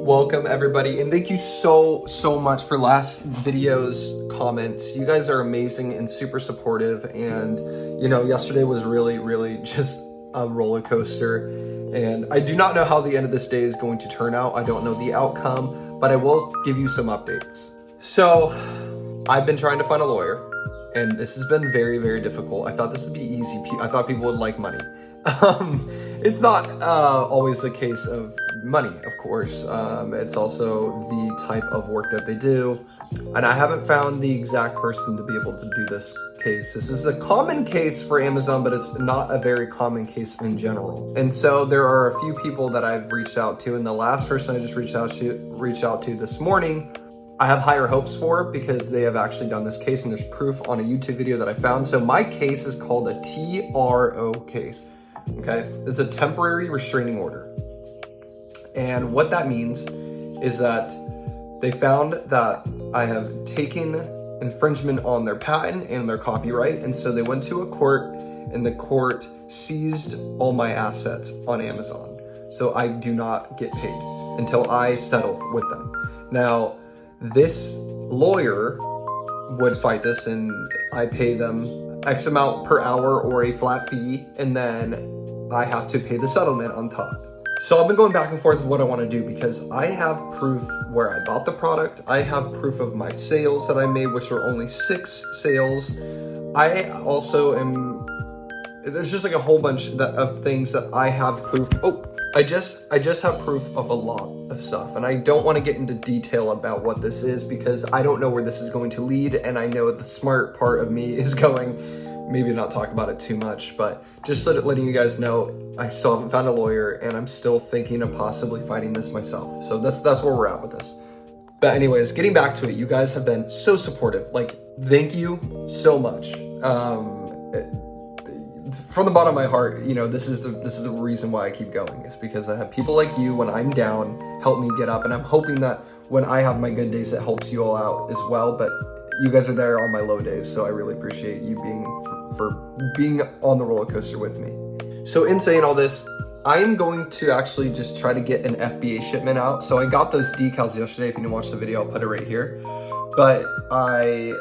Welcome everybody, and thank you so much for last video's comments. You guys are amazing and super supportive, and yesterday was really just a roller coaster, and I do not know how the end of this day is going to turn out. I don't know the outcome, but I will give you some updates. So I've been trying to find a lawyer, and this has been very difficult. I thought this would be easy. I thought people would like money. It's not always the case of money, of course. It's also the type of work that they do, and I haven't found the exact person to be able to do this case. This is a common case for Amazon, but it's not a very common case in general. And so there are a few people that I've reached out to, and the last person I just reached out to this morning, I have higher hopes for, because they have actually done this case, and there's proof on a YouTube video that I found. So my case is called a TRO case. Okay, it's a temporary restraining order. And what that means is that they found that I have taken infringement on their patent and their copyright. And so they went to a court, and the court seized all my assets on Amazon. So I do not get paid until I settle with them. Now, this lawyer would fight this, and I pay them X amount per hour or a flat fee, and then I have to pay the settlement on top. So I've been going back and forth with what I want to do, because I have proof where I bought the product. I have proof of my sales that I made, which were only 6 sales. I also am, there's just like a whole bunch of things that I have proof. I just have proof of a lot of stuff, and I don't want to get into detail about what this is, because I don't know where this is going to lead, and I know the smart part of me is going, maybe not talk about it too much, but just letting you guys know, I still haven't found a lawyer, and I'm still thinking of possibly fighting this myself. So that's where we're at with this. But anyways, getting back to it, you guys have been so supportive. Like, thank you so much. From the bottom of my heart, this is the reason why I keep going. It's because I have people like you, when I'm down, help me get up, and I'm hoping that when I have my good days, it helps you all out as well. But you guys are there on my low days, so I really appreciate you being on the roller coaster with me. So in saying all this, I am going to actually just try to get an FBA shipment out. So I got those decals yesterday. If you didn't watch the video, I'll put it right here. But I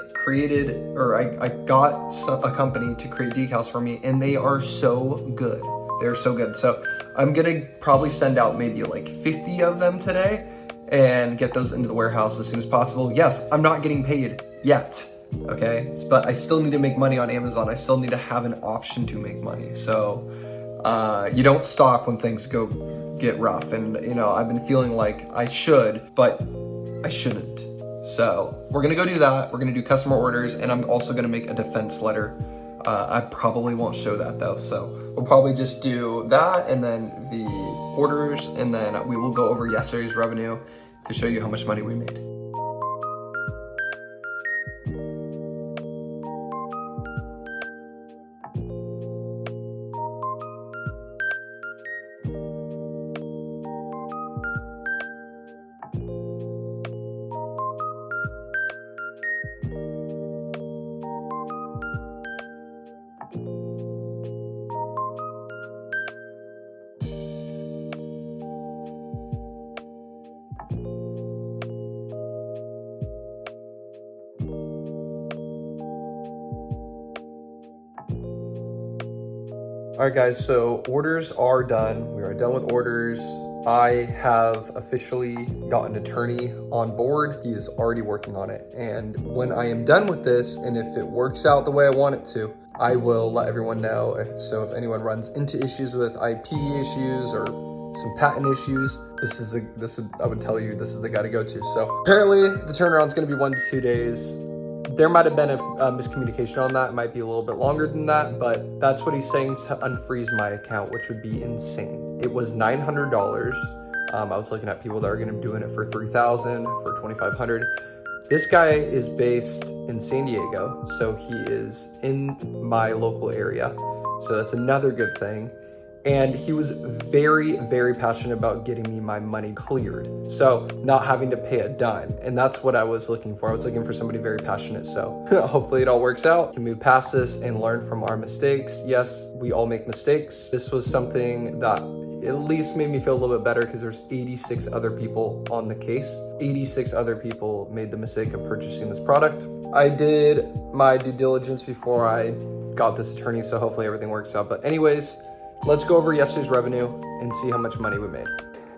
got a company to create decals for me, and they are so good. They're so good. So I'm gonna probably send out maybe like 50 of them today and get those into the warehouse as soon as possible. Yes, I'm not getting paid yet, okay? But I still need to make money on Amazon. I still need to have an option to make money. So you don't stop when things get rough. And I've been feeling like I should, but I shouldn't. So we're gonna go do that. We're gonna do customer orders, and I'm also gonna make a defense letter. I probably won't show that though. So we'll probably just do that, and then the orders, and then we will go over yesterday's revenue to show you how much money we made. All right, guys, so orders are done. We are done with orders. I have officially got an attorney on board. He is already working on it. And when I am done with this, and if it works out the way I want it to, I will let everyone know. If anyone runs into issues with IP issues or some patent issues, I would tell you this is the guy to go to. So apparently the turnaround is going to be 1 to 2 days. There might have been a miscommunication on that. It might be a little bit longer than that, but that's what he's saying to unfreeze my account, which would be insane. It was $900. I was looking at people that are going to be doing it for $3,000, for $2,500. This guy is based in San Diego, so he is in my local area. So that's another good thing. And he was very passionate about getting me my money cleared. So not having to pay a dime. And that's what I was looking for. I was looking for somebody very passionate. So hopefully it all works out. We can move past this and learn from our mistakes. Yes, we all make mistakes. This was something that at least made me feel a little bit better because there's 86 other people on the case. 86 other people made the mistake of purchasing this product. I did my due diligence before I got this attorney, so hopefully everything works out. But anyways, let's go over yesterday's revenue and see how much money we made.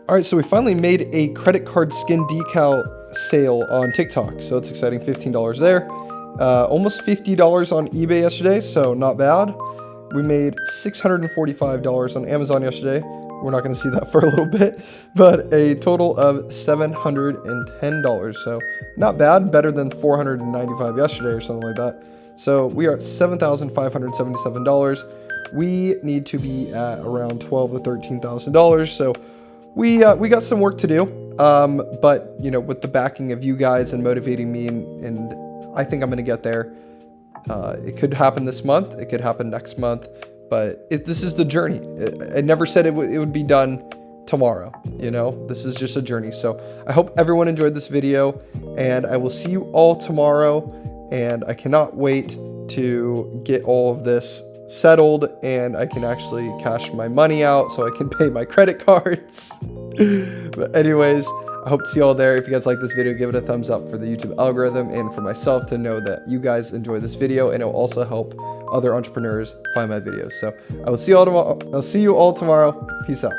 All right, so we finally made a credit card skin decal sale on TikTok. So it's exciting, $15 there. Almost $50 on eBay yesterday, so not bad. We made $645 on Amazon yesterday. We're not going to see that for a little bit, but a total of $710. So not bad, better than $495 yesterday or something like that. So we are at $7,577. We need to be at around $12,000 to $13,000. So we got some work to do. But you know, with the backing of you guys and motivating me, and I think I'm going to get there. It could happen this month. It could happen next month. But this is the journey. I never said it would be done tomorrow. You know, this is just a journey. So I hope everyone enjoyed this video, and I will see you all tomorrow. And I cannot wait to get all of this settled, and I can actually cash my money out so I can pay my credit cards. But anyways, I hope to see you all there. If you guys like this video, give it a thumbs up for the YouTube algorithm and for myself to know that you guys enjoy this video, and it will also help other entrepreneurs find my videos. So I will see you all tomorrow. Peace out.